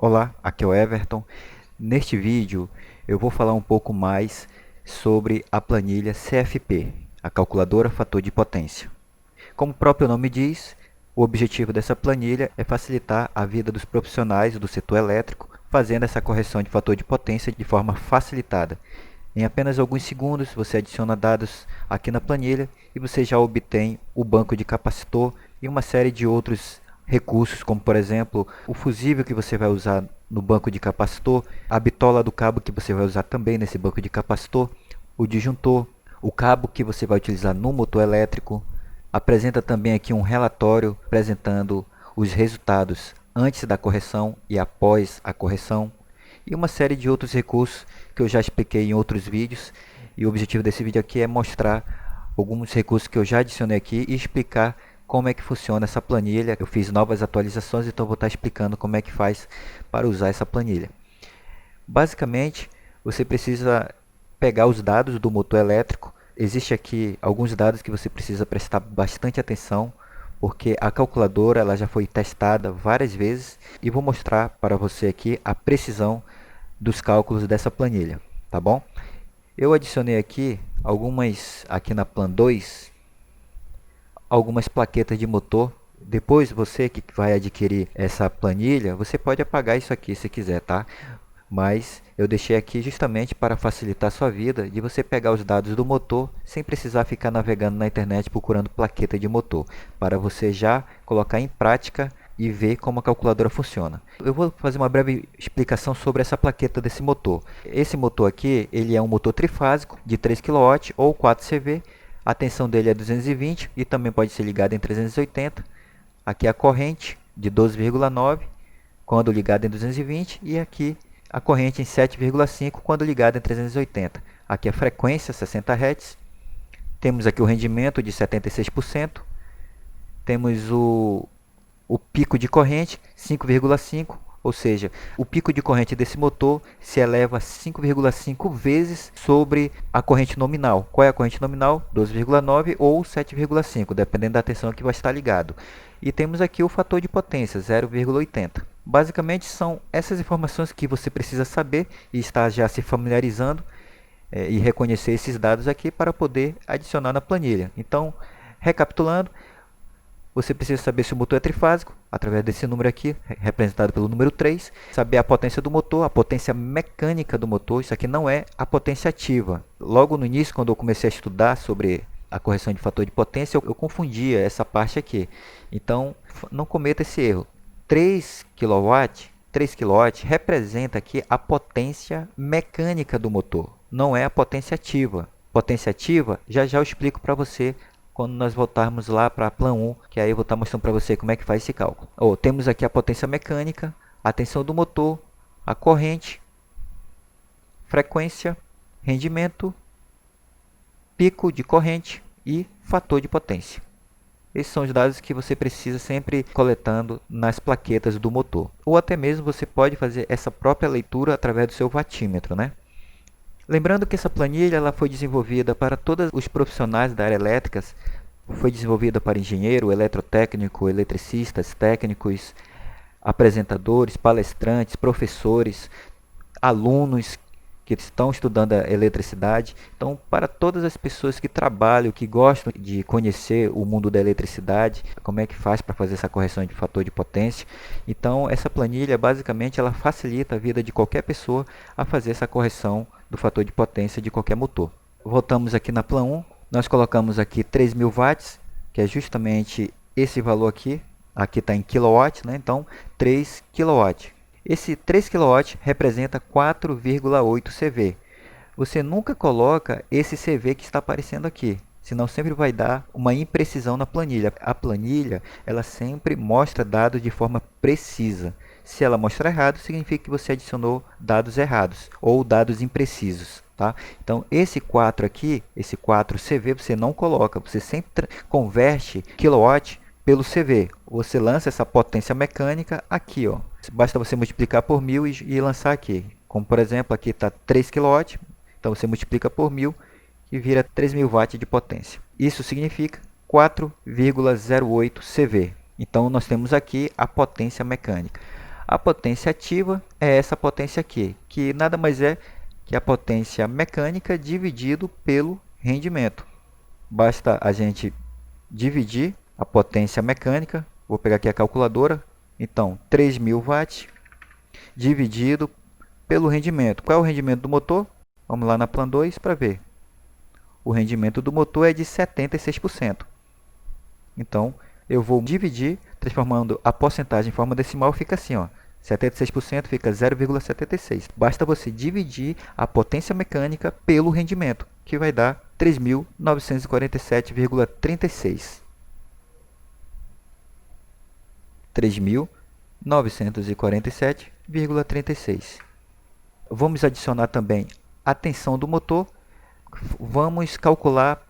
Olá, aqui é o Everton. Neste vídeo eu vou falar um pouco mais sobre a planilha CFP, a calculadora fator de potência. Como o próprio nome diz, o objetivo dessa planilha é facilitar a vida dos profissionais do setor elétrico, fazendo essa correção de fator de potência de forma facilitada. Em apenas alguns segundos você adiciona dados aqui na planilha e você já obtém o banco de capacitor e uma série de outros recursos, como por exemplo o fusível que você vai usar no banco de capacitor, a bitola do cabo que você vai usar também nesse banco de capacitor, o disjuntor, o cabo que você vai utilizar no motor elétrico. Apresenta também aqui um relatório apresentando os resultados antes da correção e após a correção, e uma série de outros recursos que eu já expliquei em outros vídeos. E o objetivo desse vídeo aqui é mostrar alguns recursos que eu já adicionei aqui e explicar como é que funciona essa planilha. Eu fiz novas atualizações, então vou estar explicando como é que faz para usar essa planilha. Basicamente, você precisa pegar os dados do motor elétrico. Existe aqui alguns dados que você precisa prestar bastante atenção, porque a calculadora ela já foi testada várias vezes e vou mostrar para você aqui a precisão dos cálculos dessa planilha, tá bom? Eu adicionei aqui aqui na Plan 2, algumas plaquetas de motor. Depois você que vai adquirir essa planilha, você pode apagar isso aqui se quiser, tá? Mas eu deixei aqui justamente para facilitar a sua vida de você pegar os dados do motor sem precisar ficar navegando na internet procurando plaqueta de motor, para você já colocar em prática e ver como a calculadora funciona. Eu vou fazer uma breve explicação sobre essa plaqueta desse motor. Esse motor aqui, ele é um motor trifásico de 3 kW ou 4 CV. A tensão dele é 220 e também pode ser ligado em 380. Aqui a corrente de 12,9 quando ligado em 220 e aqui a corrente em 7,5 quando ligada em 380. Aqui a frequência 60 Hz. Temos aqui o rendimento de 76%. Temos o pico de corrente 5,5, ou seja, o pico de corrente desse motor se eleva 5,5 vezes sobre a corrente nominal. Qual é a corrente nominal? 12,9 ou 7,5, dependendo da tensão que vai estar ligado. E temos aqui o fator de potência, 0,80. Basicamente são essas informações que você precisa saber e está já se familiarizando e reconhecer esses dados aqui para poder adicionar na planilha. Então, recapitulando, você precisa saber se o motor é trifásico, através desse número aqui, representado pelo número 3. Saber a potência do motor, a potência mecânica do motor. Isso aqui não é a potência ativa. Logo no início, quando eu comecei a estudar sobre a correção de fator de potência, eu confundia essa parte aqui. Então, não cometa esse erro. 3 kW representa aqui a potência mecânica do motor, não é a potência ativa. Potência ativa, já já eu explico para você quando nós voltarmos lá para a Plan 1, que aí eu vou estar mostrando para você como é que faz esse cálculo. Temos aqui a potência mecânica, a tensão do motor, a corrente, frequência, rendimento, pico de corrente e fator de potência. Esses são os dados que você precisa sempre coletando nas plaquetas do motor. Ou até mesmo você pode fazer essa própria leitura através do seu watímetro, né? Lembrando que essa planilha ela foi desenvolvida para todos os profissionais da área elétrica, foi desenvolvida para engenheiro, eletrotécnico, eletricistas, técnicos, apresentadores, palestrantes, professores, alunos que estão estudando a eletricidade. Então, para todas as pessoas que trabalham, que gostam de conhecer o mundo da eletricidade, como é que faz para fazer essa correção de fator de potência. Então, essa planilha, basicamente, ela facilita a vida de qualquer pessoa a fazer essa correção do fator de potência de qualquer motor. Voltamos aqui na Plan 1, nós colocamos aqui 3.000 watts, que é justamente esse valor aqui. Aqui está em kW, né? Então 3 kW. Esse 3 kW representa 4,8 CV. Você nunca coloca esse CV que está aparecendo aqui, senão sempre vai dar uma imprecisão na planilha. A planilha ela sempre mostra dados de forma precisa. Se ela mostrar errado, significa que você adicionou dados errados ou dados imprecisos. Tá? Então, esse 4 aqui, esse 4 CV, você não coloca. Você sempre converte kW pelo CV. Você lança essa potência mecânica aqui, ó. Basta você multiplicar por 1000 e lançar aqui. Como por exemplo, aqui está 3 kW, então você multiplica por 1000 e vira 3.000 watts de potência. Isso significa 4,08 CV. Então nós temos aqui a potência mecânica. A potência ativa é essa potência aqui, que nada mais é que a potência mecânica dividido pelo rendimento. Basta a gente dividir a potência mecânica, vou pegar aqui a calculadora, então 3.000 watts dividido pelo rendimento. Qual é o rendimento do motor? Vamos lá na Plan 2 para ver. O rendimento do motor é de 76%. Então, eu vou dividir, transformando a porcentagem em forma decimal, fica assim, ó. 76% fica 0,76. Basta você dividir a potência mecânica pelo rendimento, que vai dar 3.947,36. 3.947,36. Vamos adicionar também a tensão do motor. Vamos calcular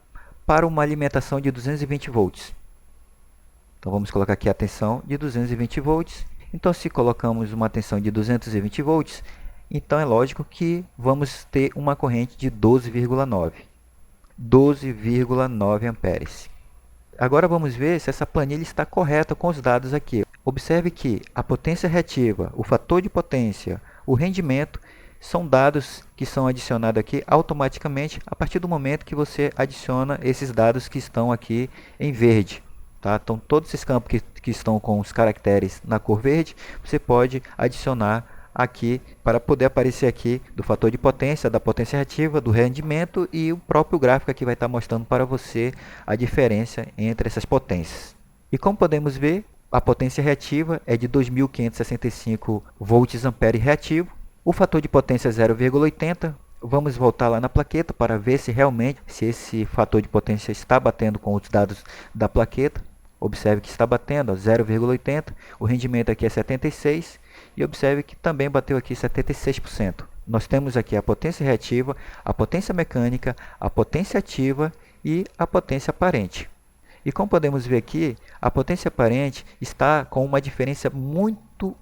para uma alimentação de 220 volts. Então vamos colocar aqui a tensão de 220 volts. Então se colocamos uma tensão de 220 volts, então é lógico que vamos ter uma corrente de 12,9 amperes. Agora vamos ver se essa planilha está correta com os dados aqui. Observe que a potência reativa, o fator de potência, o rendimento são dados que são adicionados aqui automaticamente a partir do momento que você adiciona esses dados que estão aqui em verde. Tá? Então, todos esses campos que estão com os caracteres na cor verde, você pode adicionar aqui para poder aparecer aqui do fator de potência, da potência reativa, do rendimento e o próprio gráfico aqui vai estar mostrando para você a diferença entre essas potências. E como podemos ver, a potência reativa é de 2.565 volts ampere reativo. O fator de potência é 0,80. Vamos voltar lá na plaqueta para ver se realmente esse fator de potência está batendo com os dados da plaqueta. Observe que está batendo 0,80. O rendimento aqui é 76. E observe que também bateu aqui 76%. Nós temos aqui a potência reativa, a potência mecânica, a potência ativa e a potência aparente. E como podemos ver aqui, a potência aparente está com uma diferença muito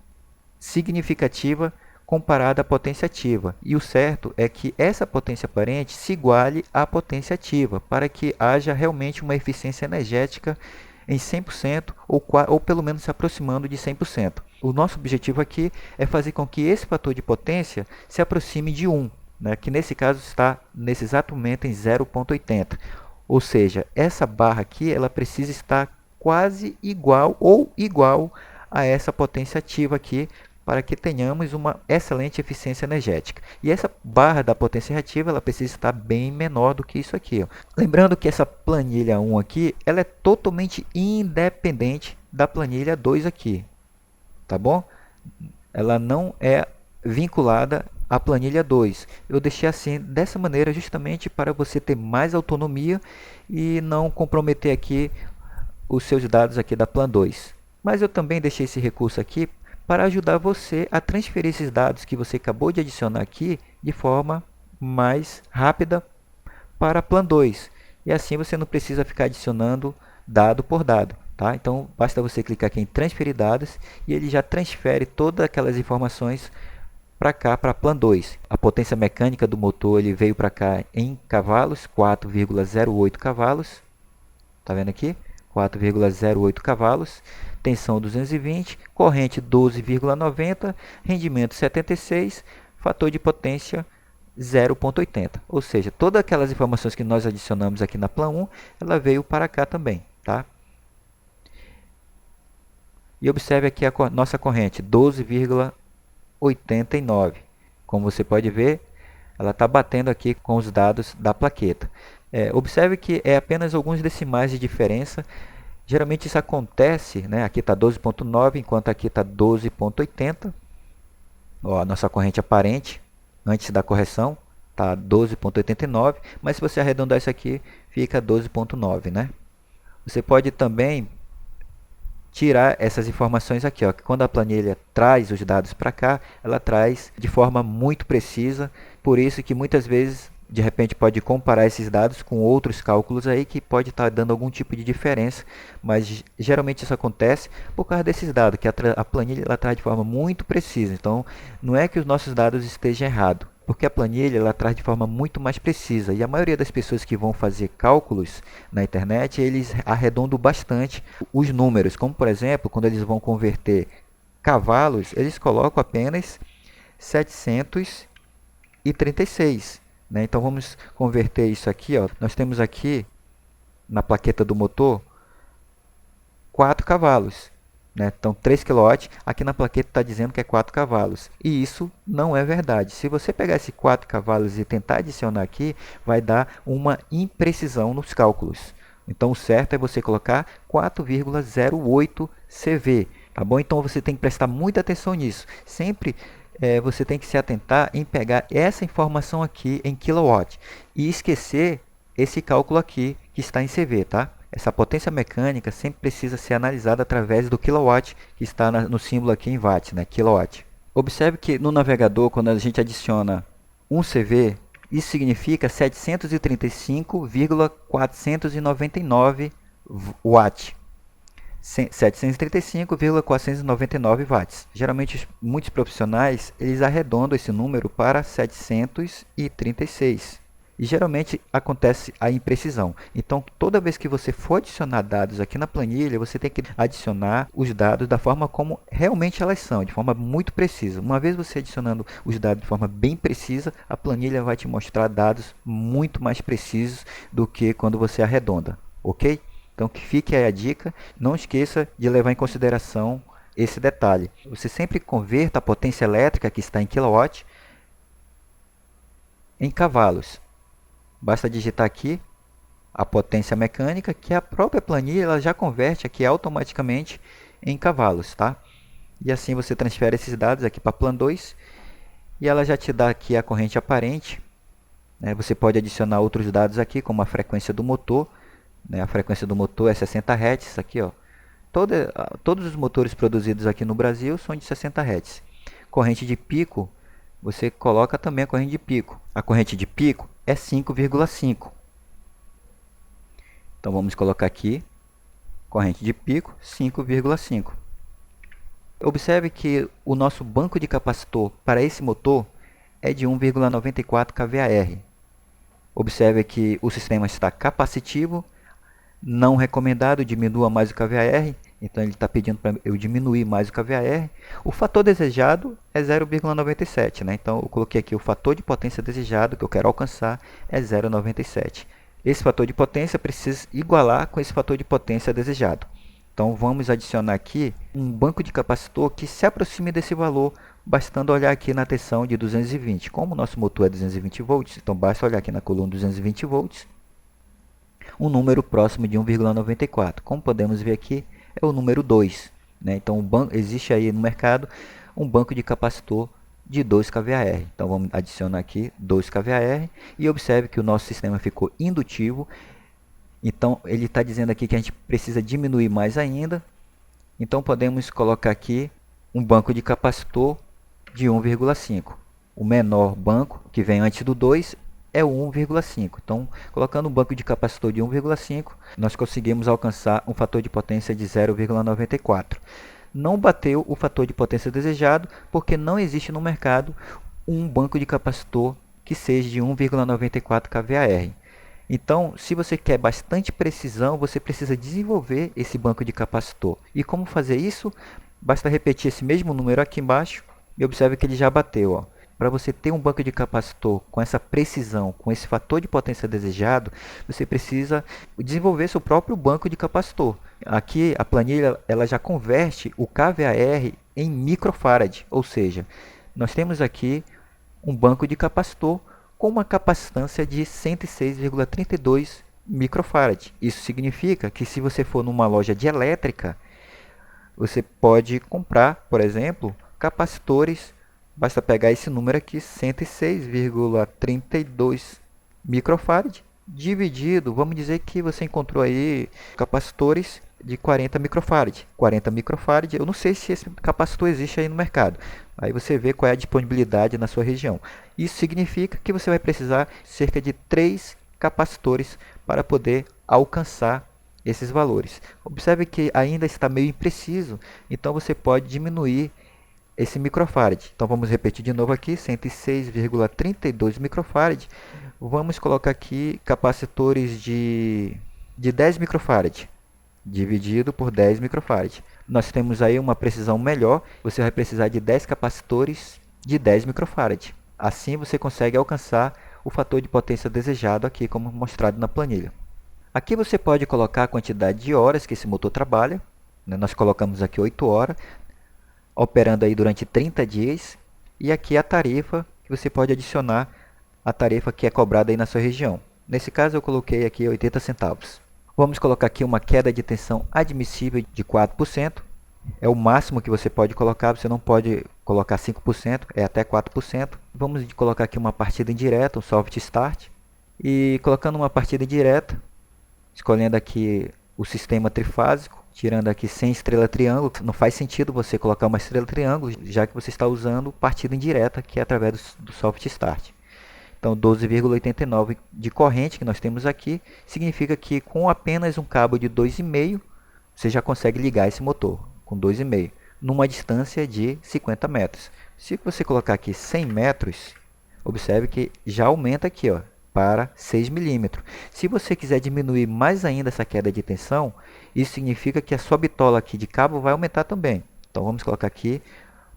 significativa comparada à potência ativa. E o certo é que essa potência aparente se iguale à potência ativa, para que haja realmente uma eficiência energética em 100% ou pelo menos se aproximando de 100%. O nosso objetivo aqui é fazer com que esse fator de potência se aproxime de 1, né, que nesse caso está nesse exato momento em 0,80. Ou seja, essa barra aqui ela precisa estar quase igual ou igual a essa potência ativa aqui, para que tenhamos uma excelente eficiência energética. E essa barra da potência reativa ela precisa estar bem menor do que isso aqui. Ó. Lembrando que essa planilha 1 aqui ela é totalmente independente da planilha 2 aqui. Tá bom? Ela não é vinculada à planilha 2. Eu deixei assim dessa maneira justamente para você ter mais autonomia e não comprometer aqui os seus dados aqui da Plan 2. Mas eu também deixei esse recurso aqui para ajudar você a transferir esses dados que você acabou de adicionar aqui de forma mais rápida para a Plan 2. E assim você não precisa ficar adicionando dado por dado. Tá? Então, basta você clicar aqui em transferir dados e ele já transfere todas aquelas informações para cá, para a Plan 2. A potência mecânica do motor ele veio para cá em cavalos, 4,08 cavalos. Tá vendo aqui? 4,08 cavalos. Tensão 220, corrente 12,90, rendimento 76, fator de potência 0,80. Ou seja, todas aquelas informações que nós adicionamos aqui na Plan 1, ela veio para cá também. Tá? E observe aqui a nossa corrente, 12,89. Como você pode ver, ela está batendo aqui com os dados da plaqueta. Observe que é apenas alguns decimais de diferença. Geralmente isso acontece, né? Aqui está 12,9, enquanto aqui está 12,80. A nossa corrente aparente, antes da correção, está 12,89. Mas se você arredondar isso aqui, fica 12,9, né? Você pode também tirar essas informações aqui, ó, que quando a planilha traz os dados para cá, ela traz de forma muito precisa, por isso que muitas vezes, de repente, pode comparar esses dados com outros cálculos aí que pode estar dando algum tipo de diferença, mas geralmente isso acontece por causa desses dados, que a planilha ela traz de forma muito precisa, então não é que os nossos dados estejam errados, porque a planilha ela traz de forma muito mais precisa e a maioria das pessoas que vão fazer cálculos na internet, eles arredondam bastante os números, como por exemplo, quando eles vão converter cavalos, eles colocam apenas 736, né? Então vamos converter isso aqui, ó. Nós temos aqui na plaqueta do motor 4 cavalos, né? Então 3 kW, aqui na plaqueta está dizendo que é 4 cavalos, e isso não é verdade. Se você pegar esses 4 cavalos e tentar adicionar aqui, vai dar uma imprecisão nos cálculos. Então o certo é você colocar 4,08 CV, tá bom? Então você tem que prestar muita atenção nisso. Sempre você tem que se atentar em pegar essa informação aqui em kW e esquecer esse cálculo aqui que está em CV, tá? Essa potência mecânica sempre precisa ser analisada através do kW que está no símbolo aqui em watt, né? KW. Observe que no navegador, quando a gente adiciona 1 CV, isso significa 735,499 watt. 735,499 watts. Geralmente, muitos profissionais eles arredondam esse número para 736. E geralmente acontece a imprecisão. Então, toda vez que você for adicionar dados aqui na planilha, você tem que adicionar os dados da forma como realmente elas são, de forma muito precisa. Uma vez você adicionando os dados de forma bem precisa, a planilha vai te mostrar dados muito mais precisos do que quando você arredonda, ok? Então, que fique aí a dica. Não esqueça de levar em consideração esse detalhe. Você sempre converta a potência elétrica que está em kW em cavalos. Basta digitar aqui a potência mecânica, que a própria planilha ela já converte aqui automaticamente em cavalos, tá? E assim você transfere esses dados aqui para a Plan 2 e ela já te dá aqui a corrente aparente, né? Você pode adicionar outros dados aqui, como a frequência do motor, né? A frequência do motor é 60 Hz, aqui, ó. Todos os motores produzidos aqui no Brasil são de 60 Hz. Corrente de pico, você coloca também a corrente de pico. A corrente de pico é 5,5. Então vamos colocar aqui, corrente de pico 5,5. Observe que o nosso banco de capacitor para esse motor é de 1,94 kVAR. Observe que o sistema está capacitivo, não recomendado, diminua mais o kVAR. Então ele está pedindo para eu diminuir mais o kVAR. O fator desejado é 0,97, né? Então eu coloquei aqui o fator de potência desejado que eu quero alcançar é 0,97. Esse fator de potência precisa igualar com esse fator de potência desejado. Então vamos adicionar aqui um banco de capacitor que se aproxime desse valor, bastando olhar aqui na tensão de 220. Como o nosso motor é 220 volts, então basta olhar aqui na coluna 220 volts, um número próximo de 1,94. Como podemos ver aqui, é o número 2. Né? Então existe aí no mercado um banco de capacitor de 2 kVAR. Então vamos adicionar aqui 2 kVAR e observe que o nosso sistema ficou indutivo. Então ele está dizendo aqui que a gente precisa diminuir mais ainda. Então podemos colocar aqui um banco de capacitor de 1,5. O menor banco que vem antes do 2 é o 1,5. Então, colocando um banco de capacitor de 1,5, nós conseguimos alcançar um fator de potência de 0,94. Não bateu o fator de potência desejado, porque não existe no mercado um banco de capacitor que seja de 1,94 kVAR. Então, se você quer bastante precisão, você precisa desenvolver esse banco de capacitor. E como fazer isso? Basta repetir esse mesmo número aqui embaixo e observe que ele já bateu, ó. Para você ter um banco de capacitor com essa precisão, com esse fator de potência desejado, você precisa desenvolver seu próprio banco de capacitor. Aqui a planilha ela já converte o kVAR em microfarad, ou seja, nós temos aqui um banco de capacitor com uma capacitância de 106,32 microfarad. Isso significa que se você for numa loja de elétrica, você pode comprar, por exemplo, capacitores. Basta pegar esse número aqui, 106,32 microfarad, dividido, vamos dizer que você encontrou aí capacitores de 40 microfarad. 40 microfarad, eu não sei se esse capacitor existe aí no mercado. Aí você vê qual é a disponibilidade na sua região. Isso significa que você vai precisar cerca de 3 capacitores para poder alcançar esses valores. Observe que ainda está meio impreciso, então você pode diminuir esse microfarad. Então vamos repetir de novo aqui, 106,32 microfarad. Vamos colocar aqui capacitores de 10 microfarad. dividido por 10 microfarad. Nós temos aí uma precisão melhor, você vai precisar de 10 capacitores de 10 microfarad. Assim você consegue alcançar o fator de potência desejado aqui, como mostrado na planilha. Aqui você pode colocar a quantidade de horas que esse motor trabalha, né? Nós colocamos aqui 8 horas, operando aí durante 30 dias, e aqui a tarifa que você pode adicionar, a tarifa que é cobrada aí na sua região. Nesse caso eu coloquei aqui 80 centavos. Vamos colocar aqui uma queda de tensão admissível de 4%. É o máximo que você pode colocar, você não pode colocar 5%, é até 4%. Vamos colocar aqui uma partida indireta, um soft start. E colocando uma partida indireta, escolhendo aqui o sistema trifásico, tirando aqui sem estrela triângulo. Não faz sentido você colocar uma estrela triângulo, já que você está usando partida indireta, que é através do soft start. Então 12,89 de corrente que nós temos aqui, significa que com apenas um cabo de 2,5, você já consegue ligar esse motor, com 2,5, numa distância de 50 metros. Se você colocar aqui 100 metros, observe que já aumenta aqui, ó, para 6 milímetros. Se você quiser diminuir mais ainda essa queda de tensão, isso significa que a sua bitola aqui de cabo vai aumentar também. Então vamos colocar aqui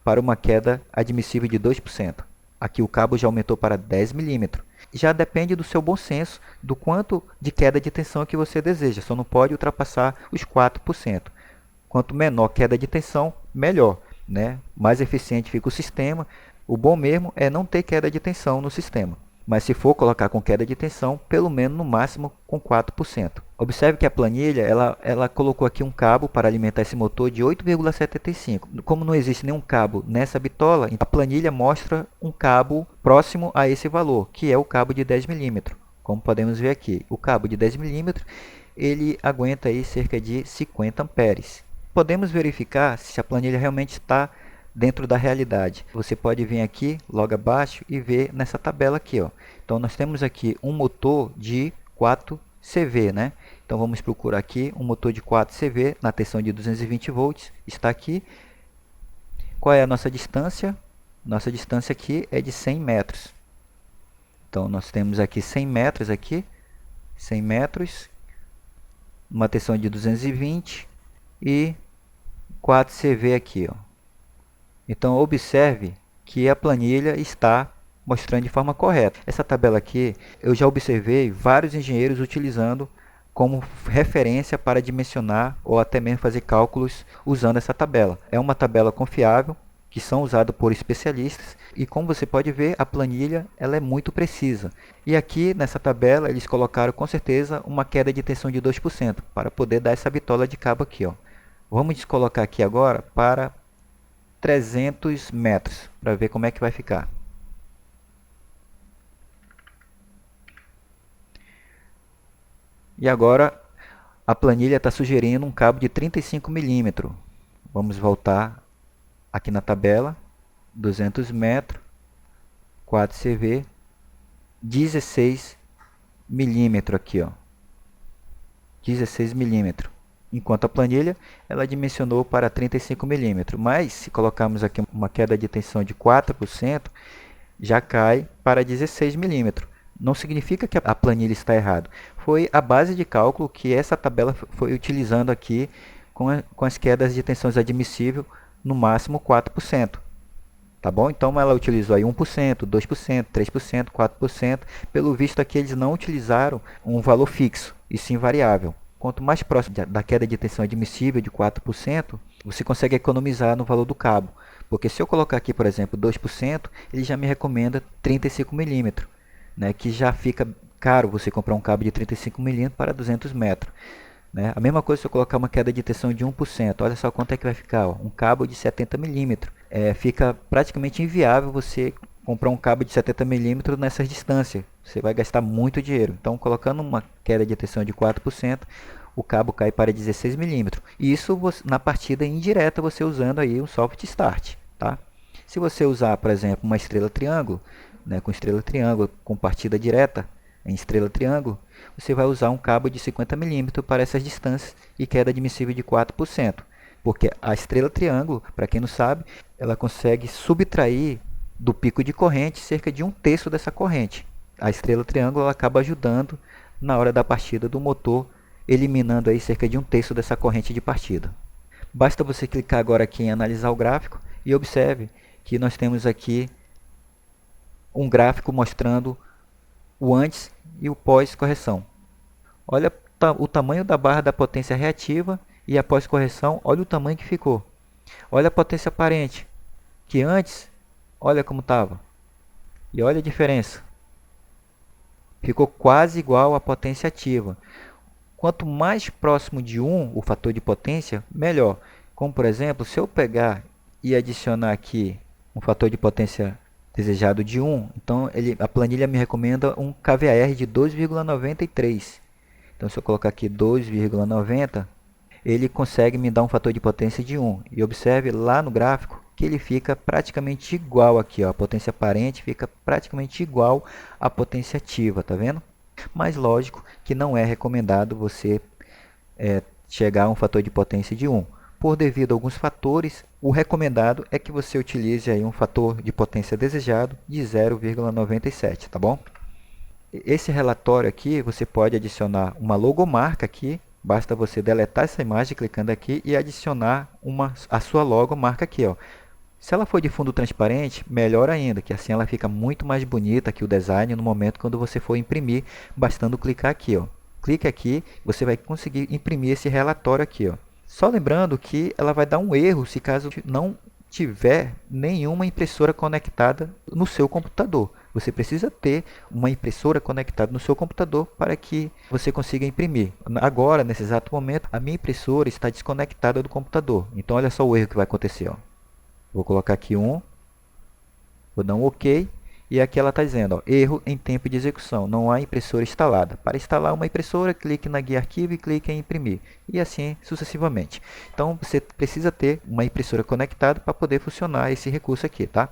para uma queda admissível de 2%. Aqui o cabo já aumentou para 10 milímetros. Já depende do seu bom senso, do quanto de queda de tensão que você deseja. Só não pode ultrapassar os 4%. Quanto menor queda de tensão, melhor, né? Mais eficiente fica o sistema. O bom mesmo é não ter queda de tensão no sistema. Mas se for colocar com queda de tensão, pelo menos no máximo com 4%. Observe que a planilha ela colocou aqui um cabo para alimentar esse motor de 8,75. Como não existe nenhum cabo nessa bitola, a planilha mostra um cabo próximo a esse valor, que é o cabo de 10 milímetros. Como podemos ver aqui, o cabo de 10 milímetros ele aguenta aí cerca de 50 amperes. Podemos verificar se a planilha realmente está dentro da realidade. Você pode vir aqui logo abaixo e ver nessa tabela aqui, ó. Então nós temos aqui um motor de 4 CV, né? Então vamos procurar aqui um motor de 4 CV na tensão de 220 volts, está aqui. Qual é a nossa distância? Nossa distância aqui é de 100 metros. Então nós temos aqui 100 metros aqui, 100 metros, uma tensão de 220 e 4 CV aqui, ó. Então observe que a planilha está mostrando de forma correta. Essa tabela aqui eu já observei vários engenheiros utilizando como referência para dimensionar ou até mesmo fazer cálculos usando essa tabela. É uma tabela confiável, que são usadas por especialistas, e como você pode ver, a planilha ela é muito precisa. E aqui nessa tabela eles colocaram com certeza uma queda de tensão de 2% para poder dar essa bitola de cabo aqui, ó. Vamos colocar aqui agora para 300 metros para ver como é que vai ficar. E agora a planilha está sugerindo um cabo de 35 milímetros. Vamos voltar aqui na tabela, 200 metros, 4 CV, 16 milímetros aqui, ó. 16 milímetros. Enquanto a planilha ela dimensionou para 35 milímetros, mas se colocarmos aqui uma queda de tensão de 4%, já cai para 16 milímetros. Não significa que a planilha está errada. Foi a base de cálculo que essa tabela foi utilizando aqui com as quedas de tensões admissíveis no máximo 4%. Tá bom? Então ela utilizou aí 1%, 2%, 3%, 4%. Pelo visto aqui eles não utilizaram um valor fixo, e sim variável. Quanto mais próximo da queda de tensão admissível de 4%, você consegue economizar no valor do cabo. Porque se eu colocar aqui, por exemplo, 2%, ele já me recomenda 35 milímetros, né? Que já fica caro você comprar um cabo de 35 milímetros para 200 metros. Né? A mesma coisa se eu colocar uma queda de tensão de 1%. Olha só quanto é que vai ficar. Ó. Um cabo de 70 milímetros. Fica praticamente inviável você comprar um cabo de 70 milímetros nessas distâncias. Você vai gastar muito dinheiro. Então, colocando uma queda de tensão de 4%, o cabo cai para 16 milímetros. Isso na partida indireta, você usando aí um soft start. Tá? Se você usar, por exemplo, uma estrela triângulo, né, com estrela triângulo, com partida direta em estrela triângulo, você vai usar um cabo de 50 milímetros para essas distâncias e queda admissível de 4%. Porque a estrela triângulo, para quem não sabe, ela consegue subtrair do pico de corrente cerca de 1/3 dessa corrente. A estrela triângulo ela acaba ajudando na hora da partida do motor eliminando aí cerca de 1/3 dessa corrente de partida. Basta você clicar agora aqui em analisar o gráfico e observe que nós temos aqui um gráfico mostrando o antes e o pós-correção. Olha o tamanho da barra da potência reativa e após correção, olha o tamanho que ficou. Olha a potência aparente, que antes, olha como estava. E olha a diferença. Ficou quase igual à potência ativa. Quanto mais próximo de 1 o fator de potência, melhor. Como por exemplo, se eu pegar e adicionar aqui um fator de potência desejado de 1, então a planilha me recomenda um kVAR de 2,93. Então se eu colocar aqui 2,90, ele consegue me dar um fator de potência de 1. E observe lá no gráfico que ele fica praticamente igual aqui, ó. A potência aparente fica praticamente igual à potência ativa, tá vendo? Mas lógico que não é recomendado você chegar a um fator de potência de 1. Por devido a alguns fatores, o recomendado é que você utilize aí um fator de potência desejado de 0,97, tá bom? Esse relatório aqui, você pode adicionar uma logomarca aqui, basta você deletar essa imagem clicando aqui e adicionar a sua logomarca aqui, ó. Se ela for de fundo transparente, melhor ainda, que assim ela fica muito mais bonita aqui o design no momento quando você for imprimir, bastando clicar aqui, ó. Clique aqui, você vai conseguir imprimir esse relatório aqui, ó. Só lembrando que ela vai dar um erro se caso não tiver nenhuma impressora conectada no seu computador. Você precisa ter uma impressora conectada no seu computador para que você consiga imprimir. Agora, nesse exato momento, a minha impressora está desconectada do computador. Então, olha só o erro que vai acontecer, ó. Vou colocar aqui vou dar um OK. E aqui ela está dizendo, ó, erro em tempo de execução, não há impressora instalada. Para instalar uma impressora, clique na guia arquivo e clique em imprimir. E assim sucessivamente. Então, você precisa ter uma impressora conectada para poder funcionar esse recurso aqui, tá?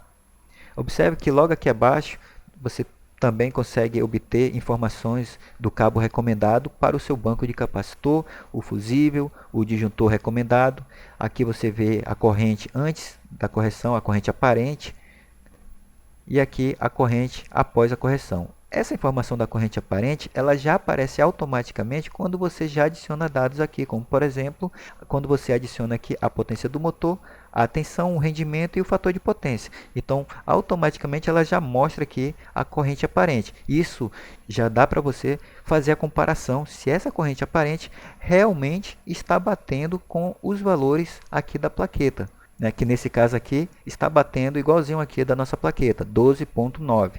Observe que logo aqui abaixo, você também consegue obter informações do cabo recomendado para o seu banco de capacitor, o fusível, o disjuntor recomendado. Aqui você vê a corrente antes da correção, a corrente aparente. E aqui a corrente após a correção. Essa informação da corrente aparente, ela já aparece automaticamente quando você já adiciona dados aqui, como por exemplo, quando você adiciona aqui a potência do motor, a tensão, o rendimento e o fator de potência. Então, automaticamente ela já mostra aqui a corrente aparente. Isso já dá para você fazer a comparação se essa corrente aparente realmente está batendo com os valores aqui da plaqueta. Que nesse caso aqui está batendo igualzinho aqui da nossa plaqueta, 12,9.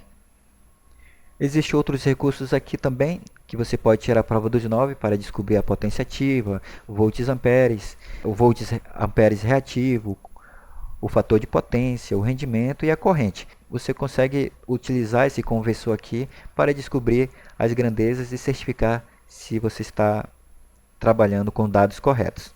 Existem outros recursos aqui também, que você pode tirar a prova dos 9 para descobrir a potência ativa, volts amperes, o volts amperes reativo, o fator de potência, o rendimento e a corrente. Você consegue utilizar esse conversor aqui para descobrir as grandezas e certificar se você está trabalhando com dados corretos.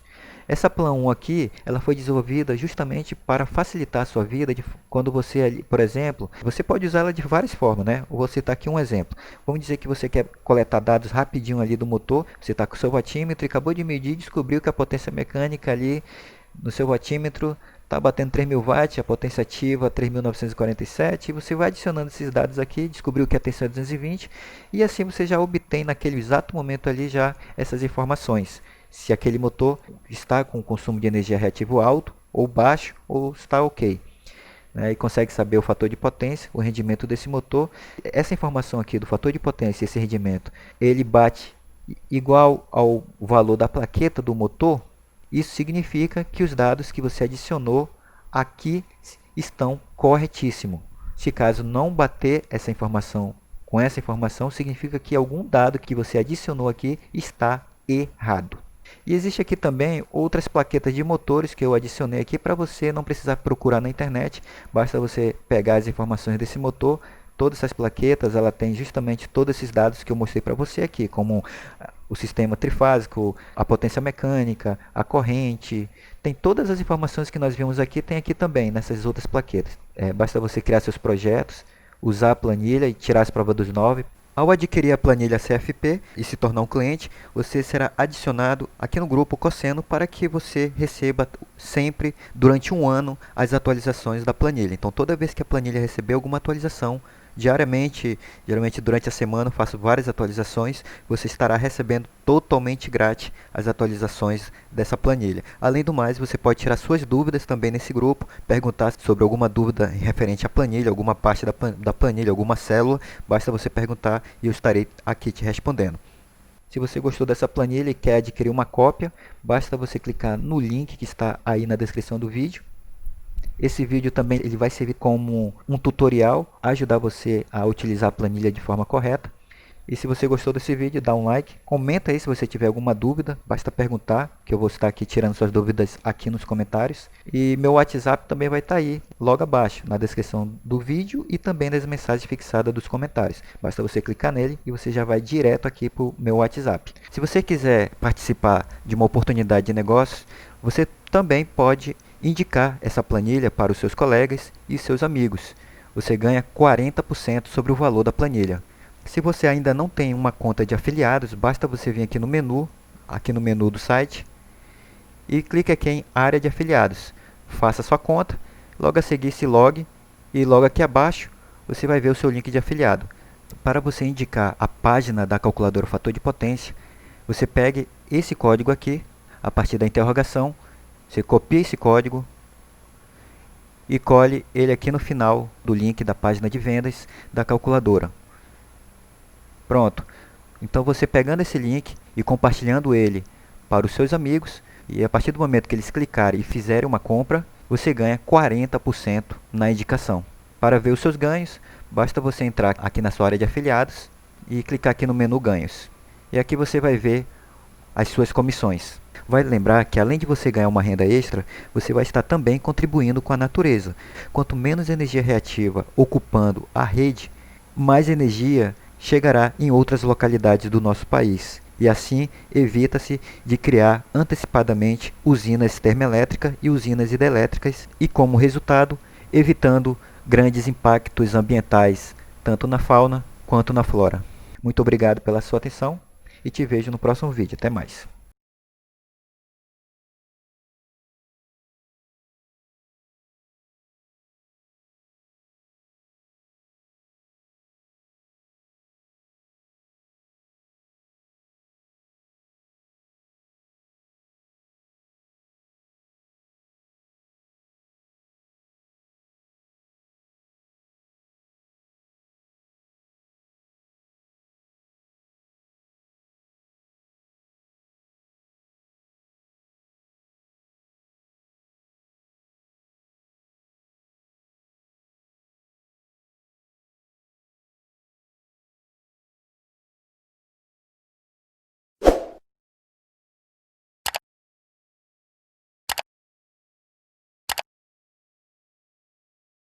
Essa Plan 1 aqui, ela foi desenvolvida justamente para facilitar a sua vida quando você, por exemplo, você pode usá-la de várias formas, né? Vou citar aqui um exemplo. Vamos dizer que você quer coletar dados rapidinho ali do motor, você está com o seu watímetro e acabou de medir e descobriu que a potência mecânica ali no seu watímetro está batendo 3.000 watts, a potência ativa 3.947, e você vai adicionando esses dados aqui, descobriu que a tensão é 220, e assim você já obtém naquele exato momento ali já essas informações. Se aquele motor está com consumo de energia reativo alto ou baixo, ou está ok. E consegue saber o fator de potência, o rendimento desse motor. Essa informação aqui do fator de potência e esse rendimento, ele bate igual ao valor da plaqueta do motor. Isso significa que os dados que você adicionou aqui estão corretíssimos. Se caso não bater essa informação com essa informação, significa que algum dado que você adicionou aqui está errado. E existe aqui também outras plaquetas de motores que eu adicionei aqui para você não precisar procurar na internet. Basta você pegar as informações desse motor. Todas essas plaquetas, ela tem justamente todos esses dados que eu mostrei para você aqui, como o sistema trifásico, a potência mecânica, a corrente. Tem todas as informações que nós vimos aqui, tem aqui também nessas outras plaquetas. Basta você criar seus projetos, usar a planilha e tirar as provas dos 9. Ao adquirir a planilha CFP e se tornar um cliente, você será adicionado aqui no grupo Cosseno para que você receba sempre, durante um ano, as atualizações da planilha. Então, toda vez que a planilha receber alguma atualização, diariamente, geralmente durante a semana eu faço várias atualizações, você estará recebendo totalmente grátis as atualizações dessa planilha. Além do mais, você pode tirar suas dúvidas também nesse grupo, perguntar sobre alguma dúvida referente à planilha, alguma parte da planilha, alguma célula, basta você perguntar e eu estarei aqui te respondendo. Se você gostou dessa planilha e quer adquirir uma cópia, basta você clicar no link que está aí na descrição do vídeo. Esse vídeo também ele vai servir como um tutorial, ajudar você a utilizar a planilha de forma correta. E se você gostou desse vídeo, dá um like, comenta aí se você tiver alguma dúvida, basta perguntar, que eu vou estar aqui tirando suas dúvidas aqui nos comentários. E meu WhatsApp também vai estar aí, logo abaixo, na descrição do vídeo e também nas mensagens fixadas dos comentários. Basta você clicar nele e você já vai direto aqui para o meu WhatsApp. Se você quiser participar de uma oportunidade de negócio, você também pode indicar essa planilha para os seus colegas e seus amigos. Você ganha 40% sobre o valor da planilha. Se você ainda não tem uma conta de afiliados, basta você vir aqui no menu do site, e clique aqui em área de afiliados. Faça sua conta, logo a seguir se logue, e logo aqui abaixo você vai ver o seu link de afiliado. Para você indicar a página da calculadora Fator de Potência, você pegue esse código aqui, a partir da interrogação, você copia esse código e cole ele aqui no final do link da página de vendas da calculadora. Pronto. Então você pegando esse link e compartilhando ele para os seus amigos, e a partir do momento que eles clicarem e fizerem uma compra, você ganha 40% na indicação. Para ver os seus ganhos, basta você entrar aqui na sua área de afiliados e clicar aqui no menu ganhos. E aqui você vai ver as suas comissões. Vale lembrar que além de você ganhar uma renda extra, você vai estar também contribuindo com a natureza. Quanto menos energia reativa ocupando a rede, mais energia chegará em outras localidades do nosso país. E assim evita-se de criar antecipadamente usinas termoelétricas e usinas hidrelétricas e, como resultado, evitando grandes impactos ambientais, tanto na fauna quanto na flora. Muito obrigado pela sua atenção e te vejo no próximo vídeo. Até mais.